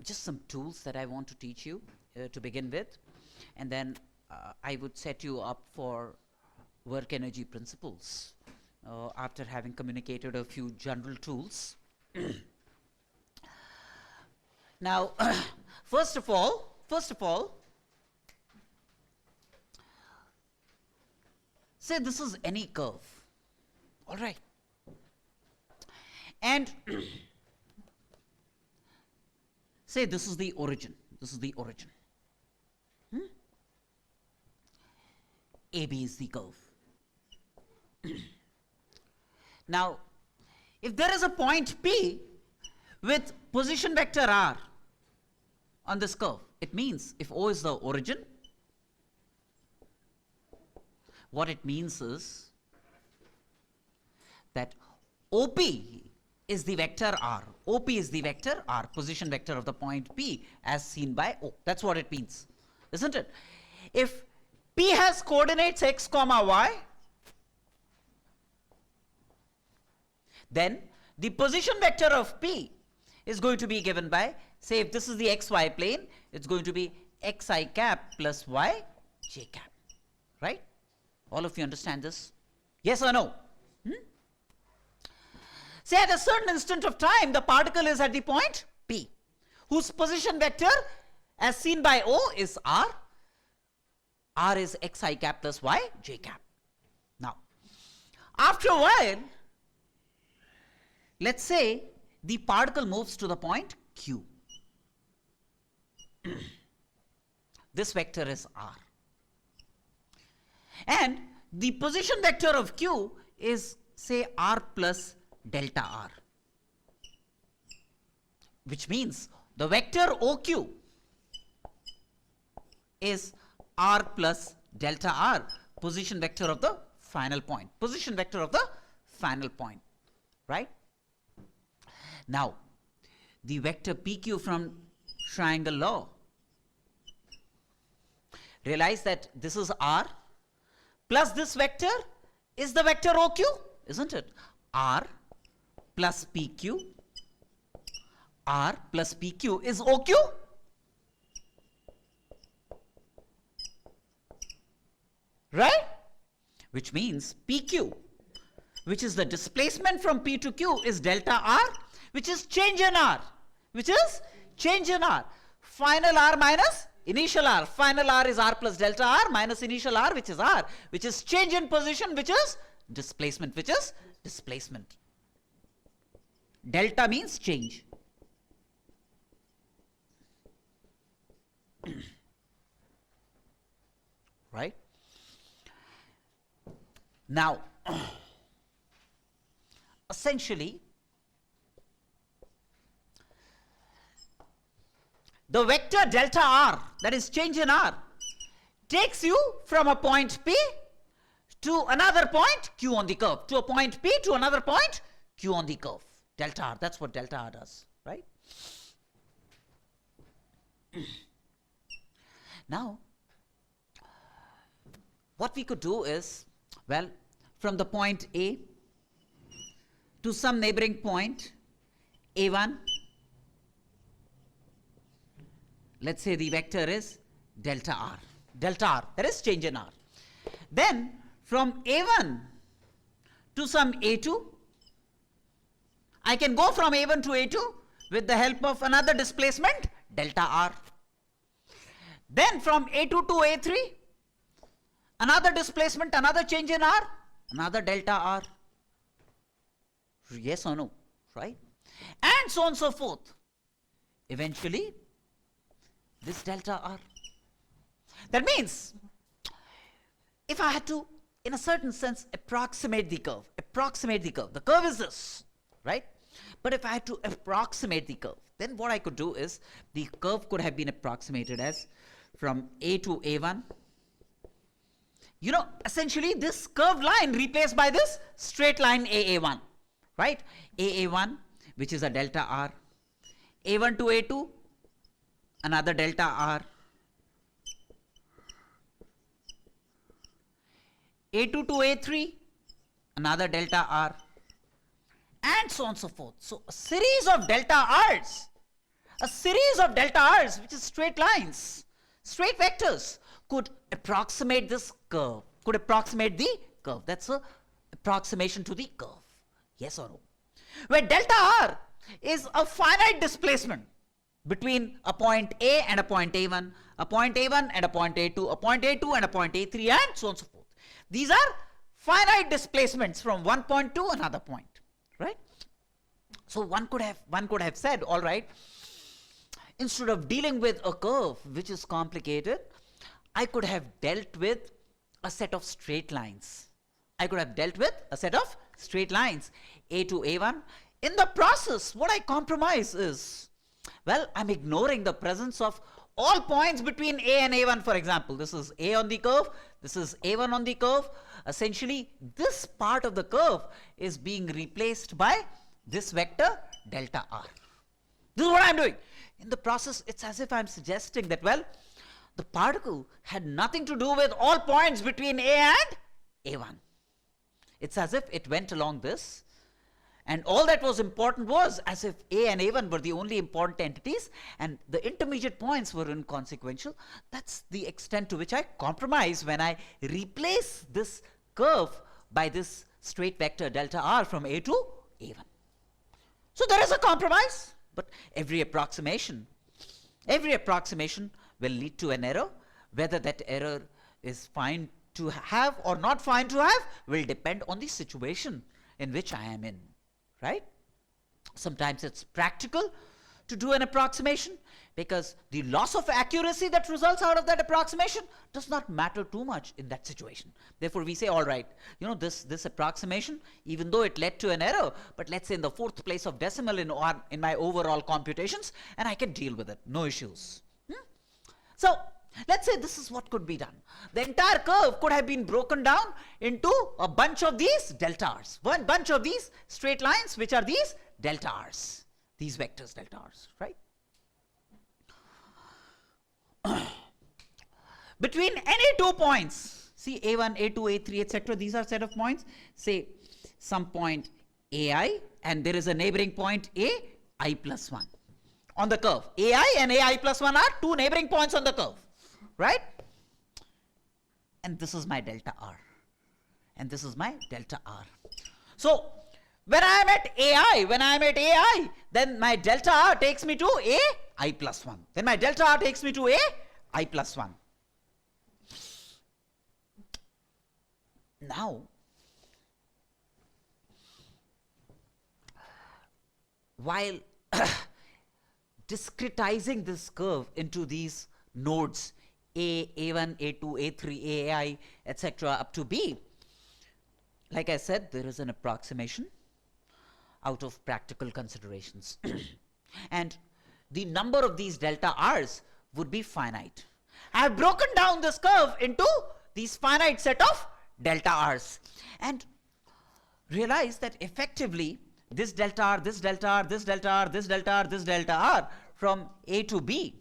just some tools that I want to teach you to begin with, and then I would set you up for work energy principles after having communicated a few general tools. Now, first of all, say this is any curve, all right, and say this is the origin. AB is the curve. Now, if there is a point P with position vector r on this curve, it means if O is the origin, what it means is that OP is the vector r. OP is the vector r, position vector of the point P as seen by O. That's what it means, isn't it? If P has coordinates x comma y, then the position vector of P is going to be given by, say if this is the xy plane, it's going to be xi cap plus y j cap, right? All of you understand this? Yes or no? Say at a certain instant of time, the particle is at the point P, whose position vector as seen by O is r. R is xi cap plus y j cap. Now, after a while, let's say the particle moves to the point Q. This vector is r. And the position vector of Q is, say, r plus delta r, which means the vector OQ is r plus delta r, position vector of the final point, right? Now, the vector PQ from triangle law, realize that this is r plus this vector is the vector OQ, isn't it? R plus PQ is OQ. Right? Which means PQ, which is the displacement from P to Q, is delta R, which is change in R. Final R minus initial R. Final R is R plus delta R minus initial R, which is R, which is change in position, which is displacement, Delta means change. Right? Now, essentially, the vector delta R, that is change in R, takes you from a point P to another point Q on the curve, to a point P to another point Q on the curve. Delta R, that's what delta R does, right? Now, what we could do is, well, from the point A to some neighboring point A1, let's say the vector is delta R, that is change in R. Then from A1 to some A2, I can go from A1 to A2 with the help of another displacement, delta R. Then from A2 to A3, another displacement, another change in R, another delta R. Yes or no, right? And so on and so forth. Eventually, this delta R. That means, if I had to, in a certain sense, approximate the curve, the curve is this, right? But if I had to approximate the curve, then what I could do is, the curve could have been approximated as from A to A1. You know, essentially this curved line replaced by this straight line AA1, right? AA1, which is a delta R. A1 to A2, another delta R. A2 to A3, another delta R, and so on and so forth. So a series of delta R's a series of delta r's, which is straight lines, straight vectors, could approximate this curve, could approximate the curve. That's a approximation to the curve. Yes or no? Where delta r is a finite displacement between a point A and a point A1, a point A1 and a point A2, a point A2 and a point A3, and so on and so forth. These are finite displacements from one point to another point, right? So one could have said, all right, instead of dealing with a curve which is complicated, I could have dealt with a set of straight lines. I could have dealt with a set of straight lines, A to A1. In the process, what I compromise is, well, I'm ignoring the presence of all points between A and A1, for example. This is A on the curve, this is A1 on the curve. Essentially, this part of the curve is being replaced by this vector delta r. This is what I'm doing. In the process, it's as if I'm suggesting that, well, the particle had nothing to do with all points between A and A1. It's as if it went along this, and all that was important was as if A and A1 were the only important entities and the intermediate points were inconsequential. That's the extent to which I compromise when I replace this curve by this straight vector delta r from A to A1. So there is a compromise, but every approximation will lead to an error. Whether that error is fine to have or not fine to have will depend on the situation in which I am in, right? Sometimes it's practical to do an approximation because the loss of accuracy that results out of that approximation does not matter too much in that situation. Therefore, we say, all right, you know, this approximation, even though it led to an error, but let's say in the 4th place of decimal in my overall computations, and I can deal with it, no issues. So let's say this is what could be done. The entire curve could have been broken down into a bunch of these delta r's, one bunch of these straight lines, which are these delta r's, these vectors delta r's, right? Between any two points, see A1, A2, A3, etc., these are set of points, say some point AI, and there is a neighboring point AI plus 1 on the curve. AI and AI plus 1 are two neighboring points on the curve, right? And this is my delta r, and this is my delta r. So when I am at AI, then my delta r takes me to AI plus 1. Then my delta r takes me to AI plus 1. Now, while discretizing this curve into these nodes A, A1, A2, A3, AI, etc. up to B, like I said, there is an approximation out of practical considerations. And the number of these delta r's would be finite. I have broken down this curve into these finite set of delta r's and realize that effectively this delta r, this delta r, this delta r, this delta r, this delta r from A to B,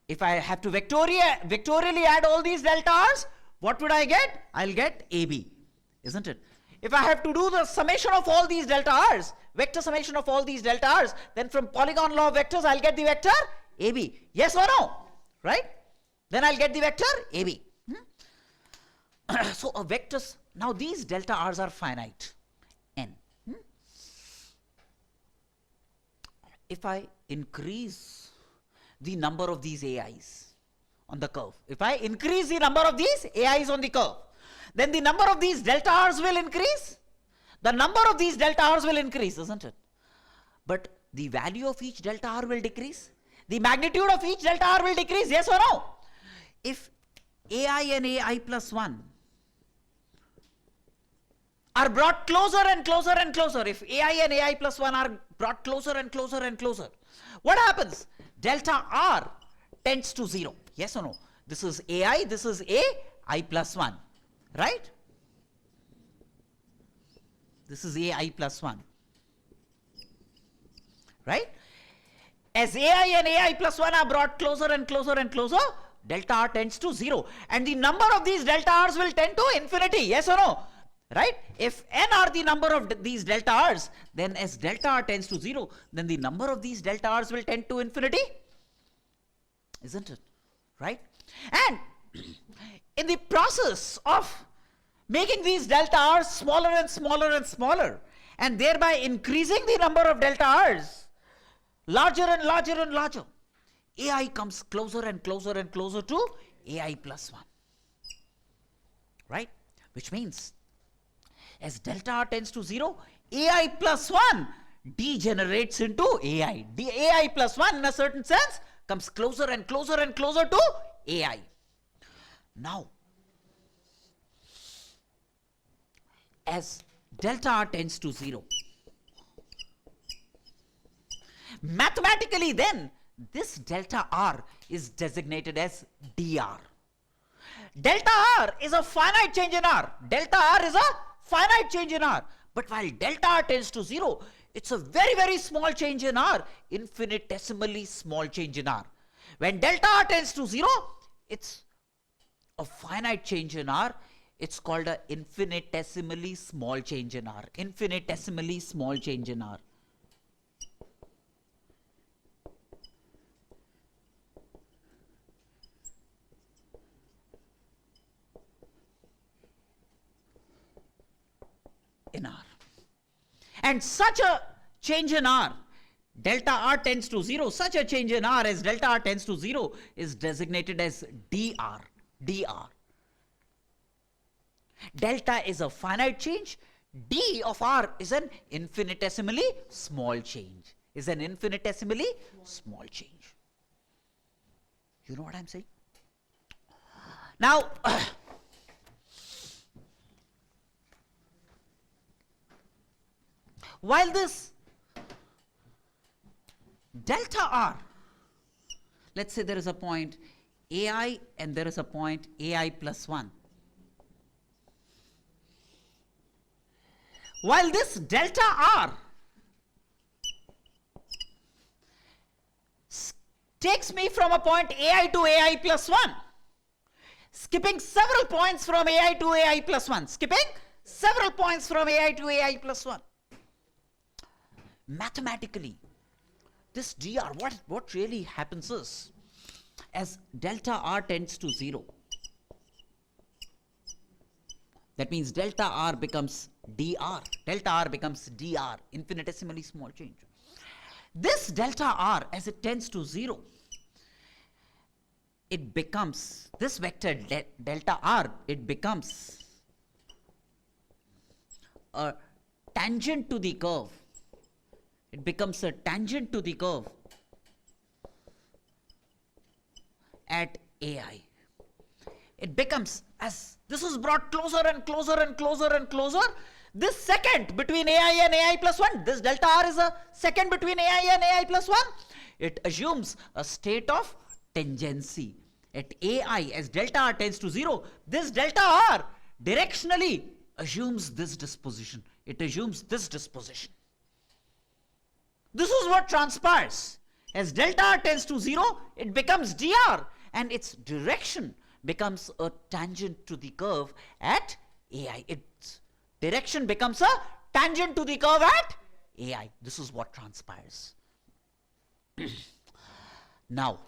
if I have to vectorially add all these delta r's, what would I get? I'll get AB, isn't it? If I have to do the summation of all these delta r's, vector summation of all these delta r's, then from polygon law of vectors, I'll get the vector AB. Yes or no? Right? Then I'll get the vector AB. So a vectors, now these delta r's are finite, n. If I increase the number of these AIs on the curve, if I increase the number of these AIs on the curve, then the number of these delta r's will increase. The number of these delta r's will increase, isn't it? But the value of each delta r will decrease. The magnitude of each delta r will decrease, yes or no? If AI and AI plus 1 are brought closer and closer and closer, if AI and AI plus 1 are brought closer and closer and closer, what happens? Delta r tends to 0, yes or no? This is AI, this is AI plus 1, right? This is AI plus 1, right? As AI and AI plus 1 are brought closer and closer and closer, delta r tends to 0. And the number of these delta r's will tend to infinity, yes or no? right? If n are the number of these delta r's, then as delta r tends to 0, then the number of these delta r's will tend to infinity, isn't it? Right? And in the process of making these delta r's smaller and smaller and smaller, and thereby increasing the number of delta r's larger and larger and larger, ai comes closer and closer and closer to ai plus 1, right? Which means as delta r tends to 0, ai plus 1 degenerates into ai. ai plus 1 in a certain sense comes closer and closer and closer to ai. Now, as delta r tends to 0, mathematically then this delta r is designated as dr. Delta r is a finite change in r. Delta r is a finite change in r. But while delta r tends to 0, it's a very, very small change in r, infinitesimally small change in r. When delta r tends to 0, it's a finite change in r. It's called a infinitesimally small change in r. Infinitesimally small change in r. In r. And such a change in r, delta r tends to 0, such a change in r as delta r tends to 0 is designated as dr. dr. Delta is a finite change. D of r is an infinitesimally small change. Is an infinitesimally small change. You know what I'm saying? Now, while this delta r, let's say there is a point ai and there is a point ai plus 1. While this delta r takes me from a point ai to ai plus 1, skipping several points from ai to ai plus 1, skipping several points from ai to ai plus 1. Mathematically, this dr, what really happens is, as delta r tends to 0, that means delta r becomes dr. Delta r becomes dr, infinitesimally small change. This delta r, as it tends to 0, it becomes, this vector delta r, it becomes a tangent to the curve. It becomes a tangent to the curve at ai. It becomes, as this is brought closer and closer and closer and closer, this second between ai and ai plus 1, this delta r is a second between ai and ai plus 1. It assumes a state of tangency. At ai, as delta r tends to 0, this delta r directionally assumes this disposition. It assumes this disposition. This is what transpires. As delta r tends to 0, it becomes dr, and its direction becomes a tangent to the curve at ai. Its direction becomes a tangent to the curve at ai. This is what transpires. Now,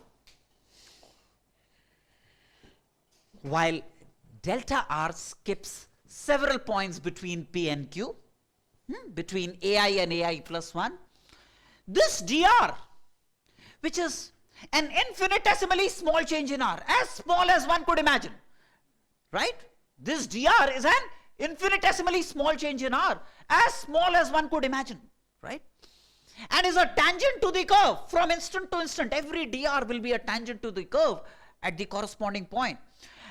while delta r skips several points between p and q, between ai and ai plus 1, this dr, which is an infinitesimally small change in r, as small as one could imagine, right? This dr is an infinitesimally small change in r, as small as one could imagine, right? And is a tangent to the curve from instant to instant. Every dr will be a tangent to the curve at the corresponding point.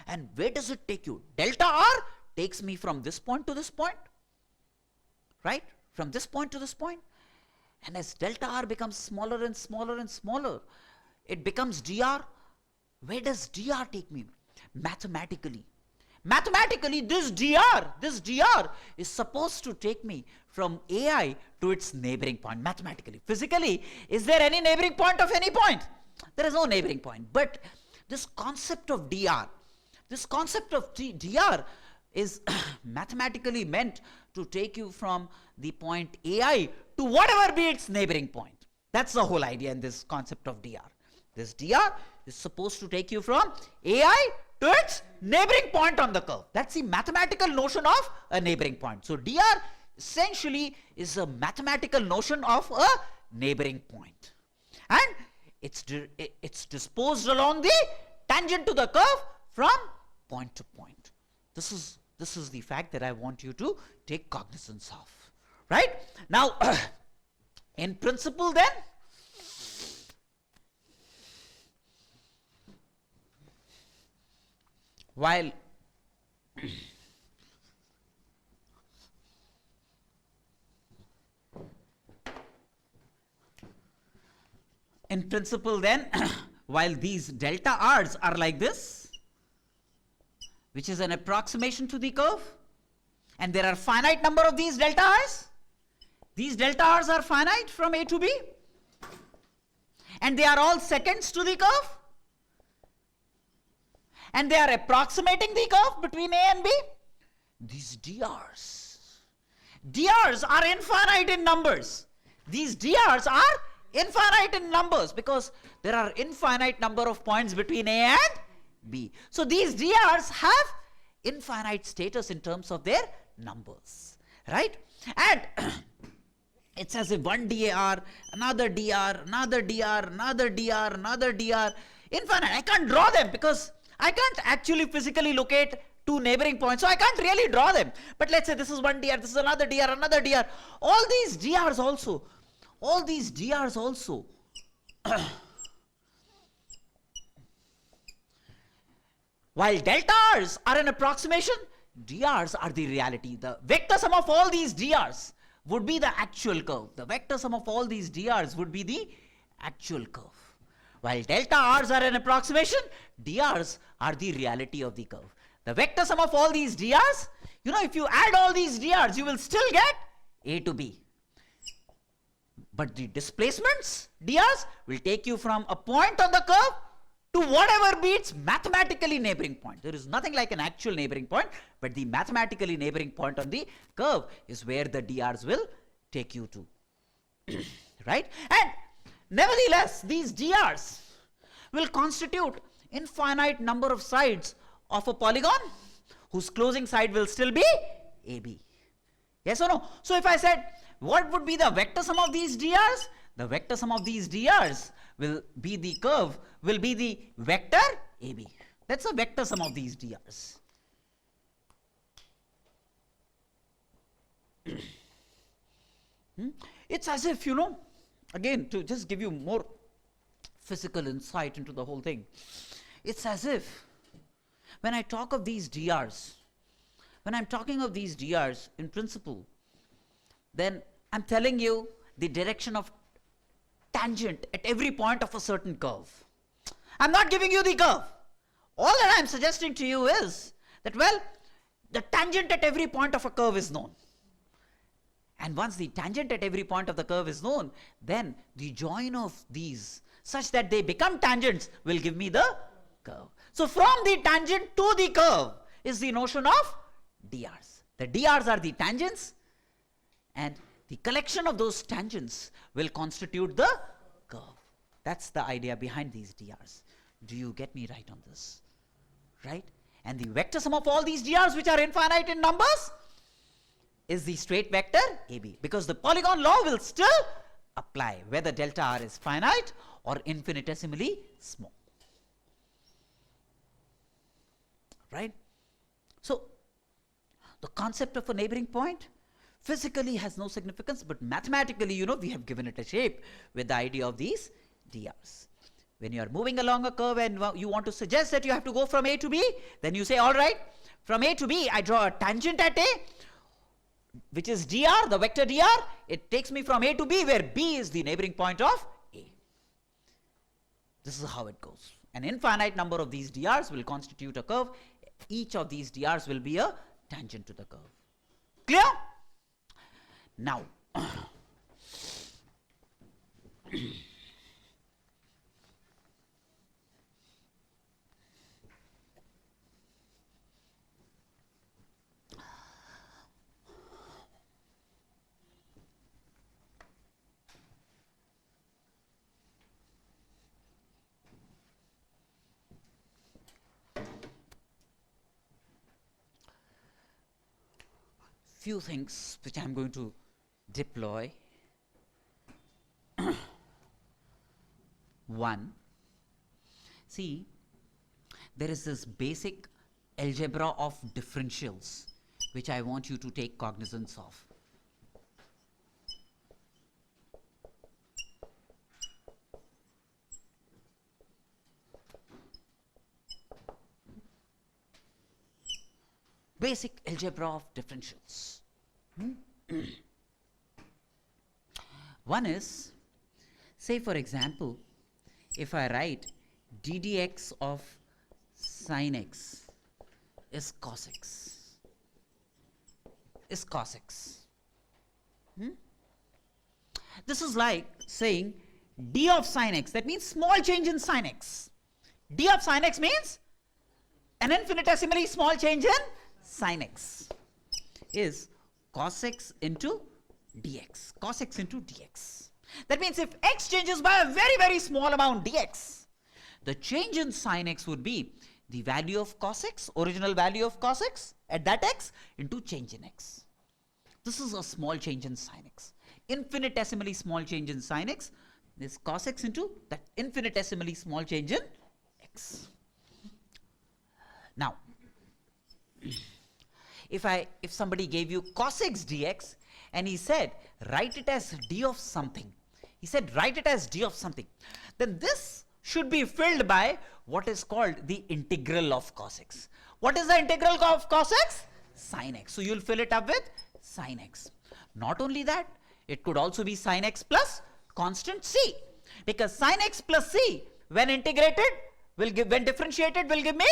And where does it take you? Delta r takes me from this point to this point, right? From this point to this point. And as delta r becomes smaller and smaller and smaller, it becomes dr. Where does dr take me? Mathematically. Mathematically, this dr is supposed to take me from ai to its neighboring point. Mathematically. Physically, is there any neighboring point of any point? There is no neighboring point. But this concept of dr, this concept of dr is mathematically meant to take you from the point AI to whatever be its neighboring point. That's the whole idea in this concept of dr. This dr is supposed to take you from AI to its neighboring point on the curve. That's the mathematical notion of a neighboring point. So dr essentially is a mathematical notion of a neighboring point, and it's disposed along the tangent to the curve from point to point. This is the fact that I want you to take cognizance of. Right? Now, in principle then, while in principle then, while these delta r's are like this, which is an approximation to the curve, and there are finite number of these delta r's. These delta r's are finite from A to B, and they are all seconds to the curve, and they are approximating the curve between A and B. These drs are infinite in numbers. These drs are infinite in numbers because there are infinite number of points between A and B. So these drs have infinite status in terms of their numbers, right? And it's as if one dr, another dr, another dr, another dr, another dr, infinite. I can't draw them because I can't actually physically locate two neighboring points, so I can't really draw them. But let's say this is one dr, this is another dr, another dr. All these drs also, while delta r's are an approximation, drs are the reality. The vector sum of all these drs would be the actual curve. The vector sum of all these drs would be the actual curve. While delta r's are an approximation, drs are the reality of the curve. The vector sum of all these drs, if you add all these drs, you will still get A to B. But the displacements, drs, will take you from a point on the curve to whatever be its mathematically neighboring point. There is nothing like an actual neighboring point, but the mathematically neighboring point on the curve is where the drs will take you to. Right? And nevertheless, these drs will constitute infinite number of sides of a polygon whose closing side will still be AB. Yes or no? So if I said, what would be the vector sum of these drs? The vector sum of these drs will be the curve, will be the vector AB. That's the vector sum of these drs. It's as if, again, to just give you more physical insight into the whole thing, it's as if when I talk of these drs, when I'm talking of these drs in principle, then I'm telling you the direction of tangent at every point of a certain curve. I'm not giving you the curve. All that I'm suggesting to you is that, well, the tangent at every point of a curve is known. And once the tangent at every point of the curve is known, then the join of these such that they become tangents will give me the curve. So from the tangent to the curve is the notion of drs. The drs are the tangents, and the collection of those tangents will constitute the curve. That's the idea behind these drs. Do you get me right on this? Right? And the vector sum of all these drs, which are infinite in numbers, is the straight vector AB, because the polygon law will still apply whether delta r is finite or infinitesimally small. Right? So the concept of a neighboring point physically has no significance, but mathematically, we have given it a shape with the idea of these drs. When you are moving along a curve and you want to suggest that you have to go from A to B, then you say, all right, from A to B, I draw a tangent at A, which is dr, the vector dr. It takes me from A to B, where B is the neighboring point of A. This is how it goes. An infinite number of these drs will constitute a curve. Each of these drs will be a tangent to the curve. Clear? Now, few things which I am going to deploy. One, see, there is this basic algebra of differentials which I want you to take cognizance of. Basic algebra of differentials. One is, say for example, if I write d dx of sin x is cos x, is cos x. This is like saying d of sin x, that means small change in sin x. D of sin x means an infinitesimally small change in sin x is cos x into dx, cos x into dx. That means if x changes by a very, very small amount dx, the change in sin x would be the value of cos x, original value of cos x at that x into change in x. This is a small change in sin x. Infinitesimally small change in sin x is cos x into that infinitesimally small change in x. Now, if somebody gave you cos x dx and he said write it as d of something, he said write it as d of something, then this should be filled by what is called the integral of cos x. What is the integral of cos x? Sin x. So you will fill it up with sin x. Not only that, it could also be sin x plus constant c, because sin x plus c when integrated will give, when differentiated will give me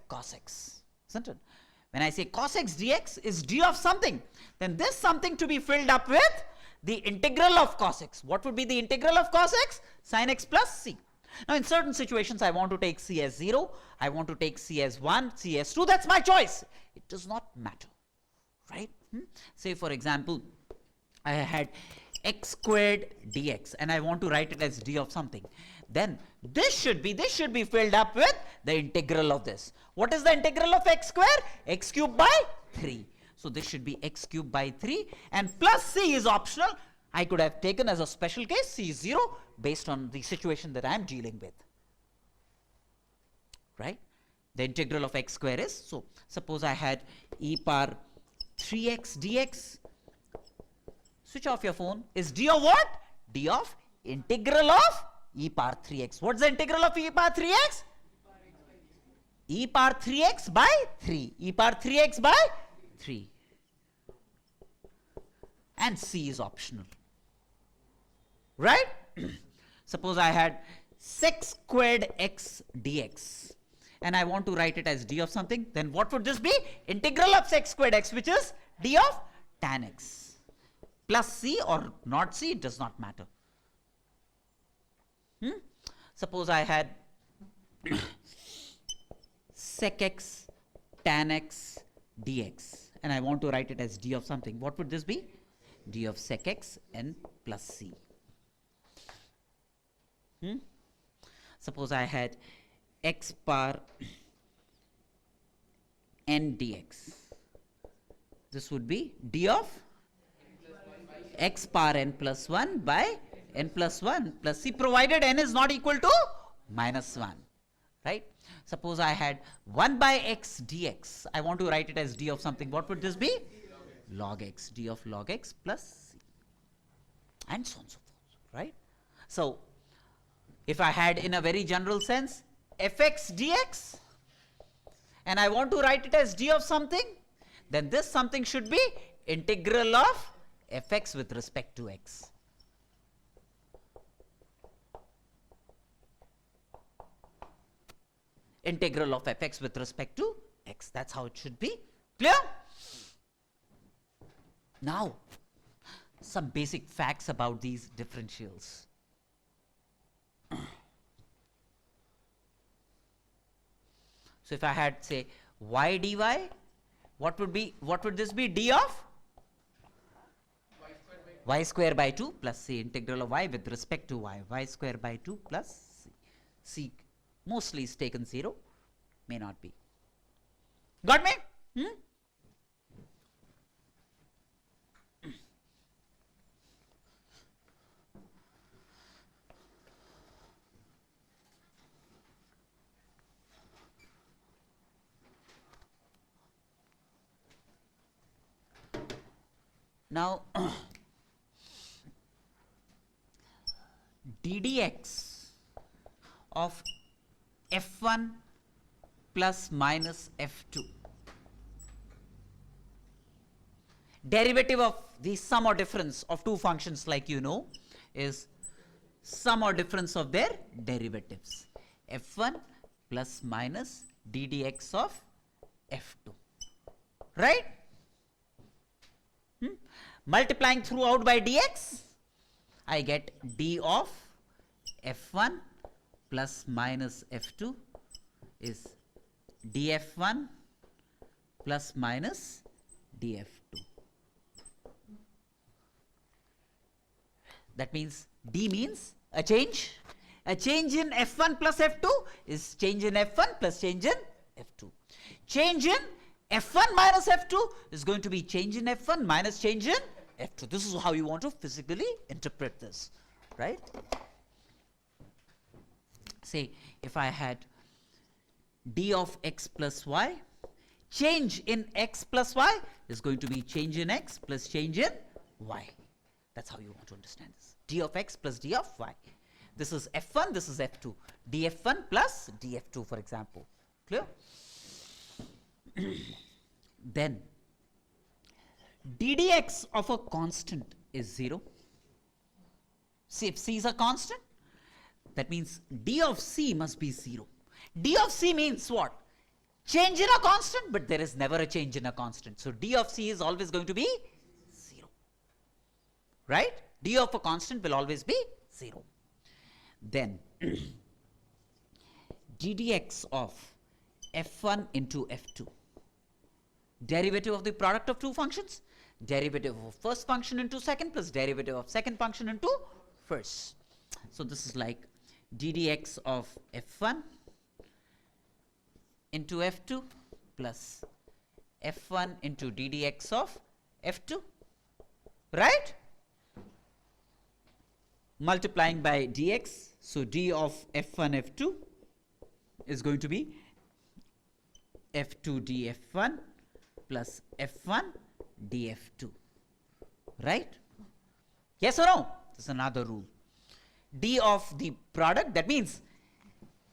cos x, isn't it? When I say cos x dx is d of something, then this something to be filled up with the integral of cos x. What would be the integral of cos x? Sin x plus c. Now in certain situations I want to take c as 0, I want to take c as 1, c as 2, that's my choice. It does not matter, right? Say for example, I had x squared dx and I want to write it as d of something. Then this should be filled up with the integral of this. What is the integral of x square? X cubed by 3. So this should be x cubed by 3, and plus c is optional. I could have taken as a special case c is 0 based on the situation that I am dealing with, right? The integral of x square is, so suppose I had e power 3x dx. Switch off your phone. Is d of what? D of integral of e power 3x. What's the integral of e power 3x? E power 3x by 3. E power 3x by 3. And c is optional, right? Suppose I had sec squared x dx and I want to write it as d of something, then what would this be? Integral of sec squared x, which is d of tan x. Plus c or not c, it does not matter. Suppose I had sec x tan x dx and I want to write it as d of something. What would this be? D of sec x n plus c. Suppose I had x power n dx. This would be d of x power n plus 1 by n plus 1 plus c, provided n is not equal to minus 1, right? Suppose I had 1 by x dx. I want to write it as d of something. What would this be? Log x, d of log x plus c, and so on and so forth, right? So if I had, in a very general sense, fx dx and I want to write it as d of something, then this something should be integral of fx with respect to x. Integral of fx with respect to x. That's how it should be. Clear? Now, some basic facts about these differentials. So if I had, say, y dy, what would this be? D of y square by 2 plus c, integral of y with respect to y square by 2 plus c. C mostly is taken 0, may not be. Got me? Now ddx of f1 plus minus f2, derivative of the sum or difference of two functions, like you know, is sum or difference of their derivatives, f1 plus minus ddx of f2, right? Multiplying throughout by dx, I get d of f1 plus minus f2 is df1 plus minus df2. That means d means a change. A change in f1 plus f2 is change in f1 plus change in f2. Change in f1 minus f2 is going to be change in f1 minus change in f2. This is how you want to physically interpret this, right? Say if I had d of x plus y, change in x plus y is going to be change in x plus change in y. That's how you want to understand this. D of x plus d of y. This is f1, this is f2. df1 plus df2, for example. Clear? Then ddx of a constant is 0. See, if c is a constant, that means d of c must be 0. D of c means what? Change in a constant, but there is never a change in a constant. So d of c is always going to be 0. Right? D of a constant will always be 0. Then ddx of f1 into f2, derivative of the product of two functions, derivative of first function into second plus derivative of second function into first. So this is like ddx of f1 into f2 plus f1 into ddx of f2, right? Multiplying by dx, so d of f1 f2 is going to be f2 df1 plus f1 df2, right? Yes or no? This is another rule. D of the product, that means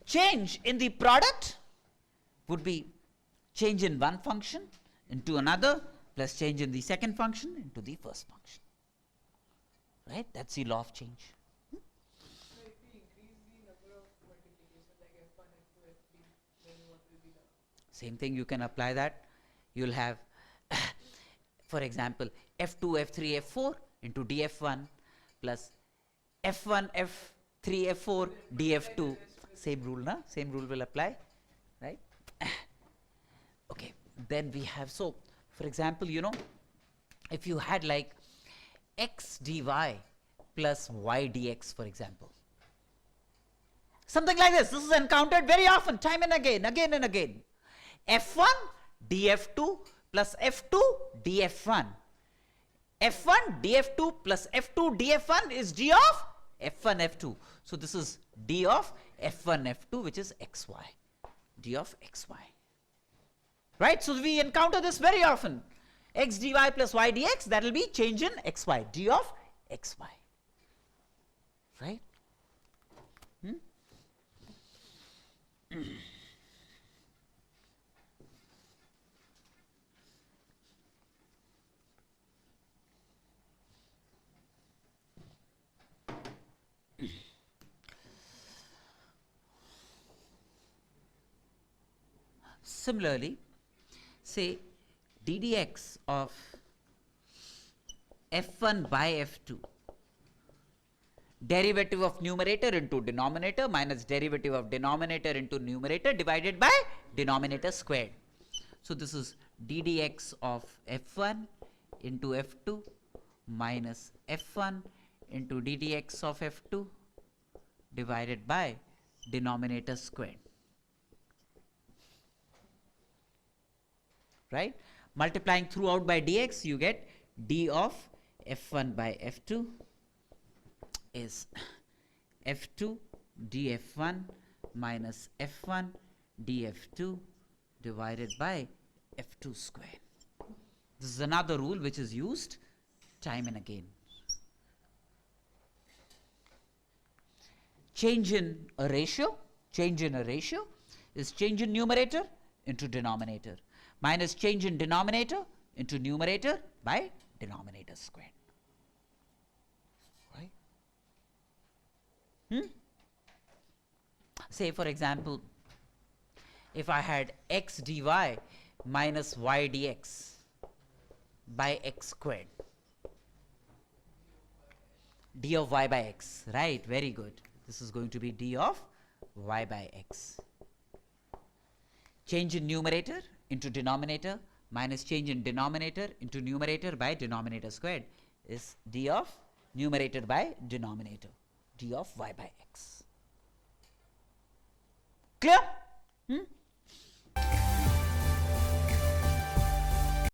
change in the product would be change in one function into another plus change in the second function into the first function, right? That's the law of change. So if we increase the number of multiplication like f1, f2, f3, then what will be the? Same thing, you can apply that. You'll have, for example, f2, f3, f4 into df1 plus f1, f3, f4, df2. Same rule, na? Same rule will apply, right? Okay, then we have, so for example, you know, if you had like x dy plus y dx, for example, something like this. This is encountered very often, time and again and again. f1 df2 plus f2 df1. f1 df2 plus f2 df1 is d of f1 f2. So this is d of f1 f2, which is xy. D of xy. Right? So we encounter this very often. X dy plus y dx, that will be change in xy. D of xy. Right? Similarly, say ddx of f1 by f2, derivative of numerator into denominator minus derivative of denominator into numerator divided by denominator squared. So this is ddx of f1 into f2 minus f1 into ddx of f2 divided by denominator squared. Right? Multiplying throughout by dx, you get d of f1 by f2 is f2 df1 minus f1 df2 divided by f2 squared. This is another rule which is used time and again. Change in a ratio is change in numerator into denominator minus change in denominator into numerator by denominator squared. Right? Say for example, if I had x dy minus y dx by x squared, d of y by x, right? Very good. This is going to be d of y by x. Change in numerator into denominator minus change in denominator into numerator by denominator squared is d of numerator by denominator, d of y by x. Clear?